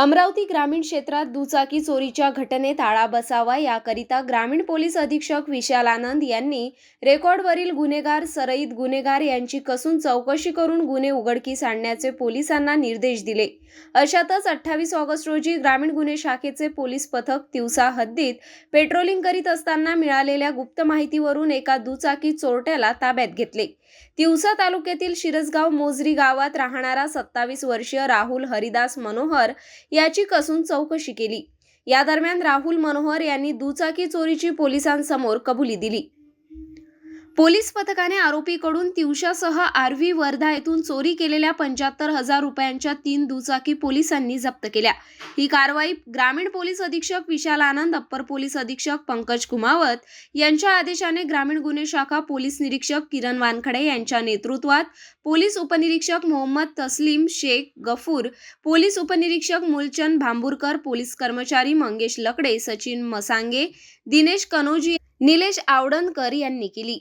अमरावती ग्रामीण क्षेत्रात दुचाकी चोरीच्या घटनेत आळा बसावा याकरिता ग्रामीण पोलीस अधीक्षक विशाल आनंद यांनी रेकॉर्डवरील गुन्हेगार सराईत गुन्हेगार यांची कसून चौकशी करून गुन्हे उघडकीस आणण्याचे पोलिसांना निर्देश दिले। अशातच 28 ऑगस्ट रोजी ग्रामीण गुन्हे शाखेचे पोलीस पथक तिवसा हद्दीत पेट्रोलिंग करीत असताना मिळालेल्या गुप्त माहितीवरून एका दुचाकी चोरट्याला ताब्यात घेतले। तिवसा तालुक्यातील शिरसगाव मोजरी गावात राहणारा 27 वर्षीय राहुल हरिदास मनोहर याची कसून चौकशी केली। या दरम्यान राहुल मनोहर यांनी दुचाकी चोरीची पोलिसांसमोर कबुली दिली। पोलीस पथकाने आरोपीकडून तिवसासह आर्वी वर्धा येथून चोरी केलेल्या 75,000 रुपयांच्या 3 दुचाकी पोलिसांनी जप्त केल्या। ही कारवाई ग्रामीण पोलीस अधीक्षक विशाल आनंद, अप्पर पोलीस अधीक्षक पंकज कुमावत यांच्या आदेशाने ग्रामीण गुन्हे शाखा पोलीस निरीक्षक किरण वानखडे यांच्या नेतृत्वात पोलीस उपनिरीक्षक मोहम्मद तस्लीम शेख गफूर, पोलीस उपनिरीक्षक मूलचंद भांबुरकर, पोलीस कर्मचारी मंगेश लकडे, सचिन मसांगे, दिनेश कनोजी, निलेश आवडणकर यांनी केली।